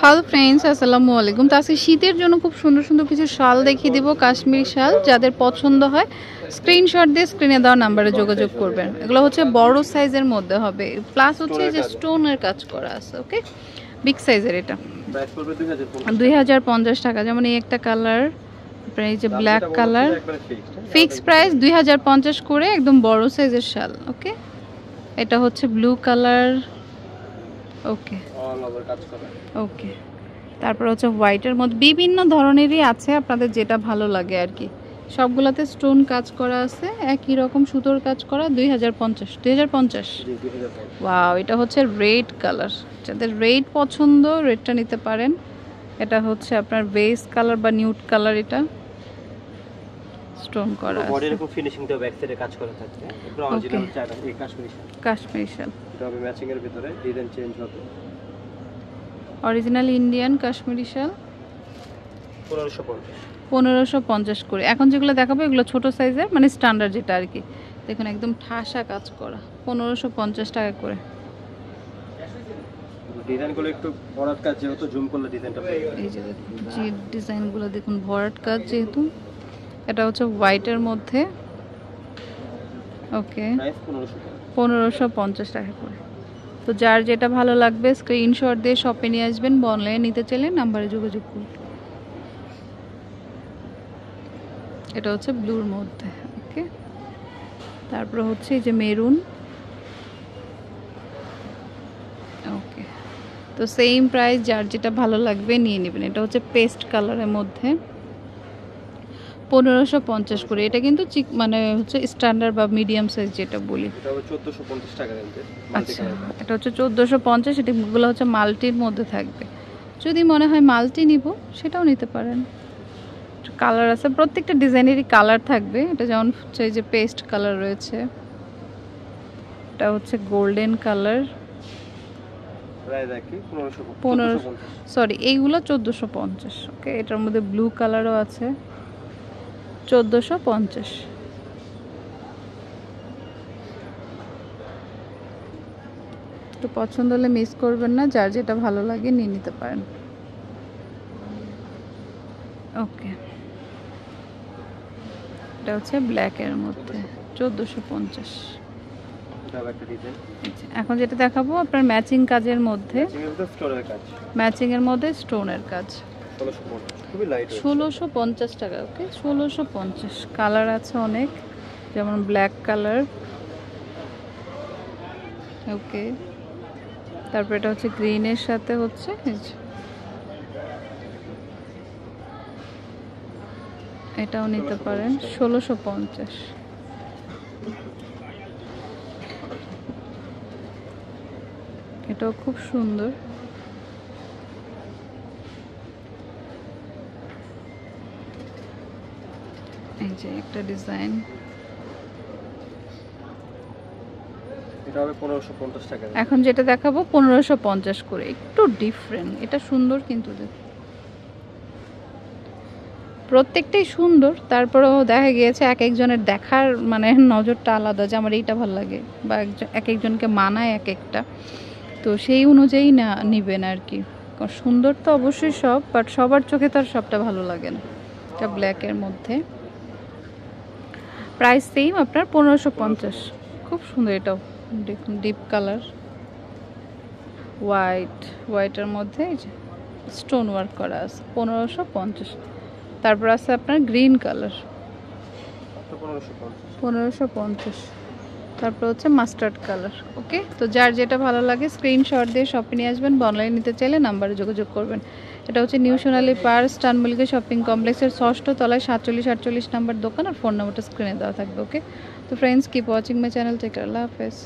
Hello friends, আসসালামু আলাইকুম। তো আজকে শীতের জন্য খুব সুন্দর সুন্দর কিছু শাল দেখিয়ে দিব, কাশ্মীরি শাল। যাদের পছন্দ হয় স্ক্রিনশট দিয়ে স্ক্রিনে দেওয়া নাম্বারে যোগাযোগ করবেন। এগুলো হচ্ছে বড় সাইজের মধ্যে হবে, প্লাস হচ্ছে যে স্টোনের কাজ করা আছে। ওকে, বিগ সাইজের। এটা প্রাইস পড়বে 2050 টাকা। যেমন এই একটা কালার, এই যে ব্ল্যাক কালার, ফিক্স প্রাইস 2050 করে, একদম বড় সাইজের শাল। ওকে, এটা হচ্ছে blue colour. Okay all over কাজ করা। ওকে, তারপর হচ্ছে হোয়াইটের মধ্যে বিভিন্ন ধরনেরই আছে, আপনাদের যেটা ভালো লাগে আর কি। সবগুলোতে স্টোন কাজ করা আছে, একই রকম সুতোর কাজ করা। 2050। ওয়াও, এটা হচ্ছে রেড কালার। যাদের রেড পছন্দ রেডটা নিতে পারেন। এটা হচ্ছে আপনার বেস কালার বা নিউড কালার। এটা স্টোন করা আছে, বডির খুব ফিনিশিং তো ব্যাক সাইডে কাজ করা থাকে। এটা অরিজিনাল চায়না এই কাশ্মীরি শাল। এটা হবে ম্যাচিং এর ভিতরে, ডিজাইন চেঞ্জ হবে। অরিজিনাল ইন্ডিয়ান কাশ্মীরি শাল 1550 1550 করে। এখন যেগুলো দেখাবো এগুলো ছোট সাইজের, মানে স্ট্যান্ডার্ড যেটা আর কি। দেখুন একদম ঠাসা কাজ করা, 1550 টাকা করে। ডিজাইনগুলো একটু ভরাট কাজ, যেহেতু জুম করলে ডিজাইনটা এই যে দেখুন, যে ডিজাইনগুলো দেখুন, ভরাট কাজ যেহেতু। এটা হচ্ছে হোয়াইটের মধ্যে। ওকে, প্রাইস 1550 টাকা করে। তো যার যেটা ভালো লাগবে স্ক্রিনশট দিয়ে শপে নিয়ে আসবেন, অনলাইনে নিতে চাইলে নাম্বারে যোগাযোগ করুন। এটা হচ্ছে ব্লুর মধ্যে। ওকে, তারপর হচ্ছে এই যে মেরুন। ওকে, তো সেম প্রাইস, যার যেটা ভালো লাগবে নিয়ে নেবেন। এটা হচ্ছে পেস্ট কালারের মধ্যে 1550 করে। এটা কিন্তু মানে হচ্ছে স্ট্যান্ডার্ড বা মিডিয়াম সাইজ যেটা বলি। এটা হবে 1450 টাকা রেঞ্জে। আচ্ছা, এটা হচ্ছে 1450। এগুলো হচ্ছে মাল্টির মধ্যে থাকবে। যদি মনে হয় মাল্টি নিব সেটাও নিতে পারেন। কালার আছে, প্রত্যেকটা ডিজাইনেরই কালার থাকবে। এটা যেমন হচ্ছে এই যে পেস্ট কালার রয়েছে, এটা হচ্ছে গোল্ডেন কালার। প্রাইস একই 1550। সরি, এইগুলো 1450। ওকে, এটার মধ্যে ব্লু কালারও আছে, 1450। তো পছন্দ হলে মিস করবেন না, যার যেটা ভালো লাগে নিয়ে নিতে পারেন। ওকে, এটা হচ্ছে ব্ল্যাকের মধ্যে 1450। এখন যেটা দেখাবো আপনার ম্যাচিং কাজের মধ্যে, ম্যাচিং এর মধ্যে স্টোনের কাজ, 1650 টাকা। ওকে, 1650। কালার আছে অনেক, যেমন ব্ল্যাক কালার। ওকে, তারপর এটা হচ্ছে গ্রিনের সাথে হচ্ছে এটাও নিতে পারেন, 1650। এটাও খুব সুন্দর। এই যে একটা ডিজাইন, এটা হবে 1550 টাকা। এখন যেটা দেখাবো 1550 করে, একটু ডিফারেন্ট। এটা সুন্দর, কিন্তু প্রত্যেকটাই সুন্দর। তারপরেও দেখা গিয়েছে এক একজনের দেখার মানে নজরটা আলাদা, যে আমার এইটা ভালো লাগে, বা এক একজনকে মানায় এক একটা। তো সেই অনুযায়ী না নিবেন আর কি। সুন্দর তো অবশ্যই সব, বাট সবার চোখে তো আর সবটা ভালো লাগে না। এটা ব্ল্যাকের মধ্যে, প্রাইস সেম আপনার 1550। খুব সুন্দর। এটাও দেখুন ডিপ কালার, হোয়াইটের মধ্যে এই যে স্টোন ওয়ার্ক করা আছে, 1550। তারপর আছে আপনার গ্রিন কালার, 1550। তারপর হচ্ছে মাস্টার্ড কালার। ওকে, তো যার যেটা ভালো লাগে স্ক্রিনশট দিয়ে শপে নিয়ে আসবেন, অনলাইন নিতে চাইলে নাম্বারে যোগাযোগ করবেন। এটা হচ্ছে নিউ সোনালী পার্ক, স্টান মল্লিকা শপিং কমপ্লেক্সের 6ষ্ঠ তলায় 4748 নাম্বার দোকান, আর ফোন নাম্বারটা স্ক্রিনে দেওয়া থাকবে। ওকে, তো friends, keep watching my channel. Take care, আল্লাহ হাফেজ।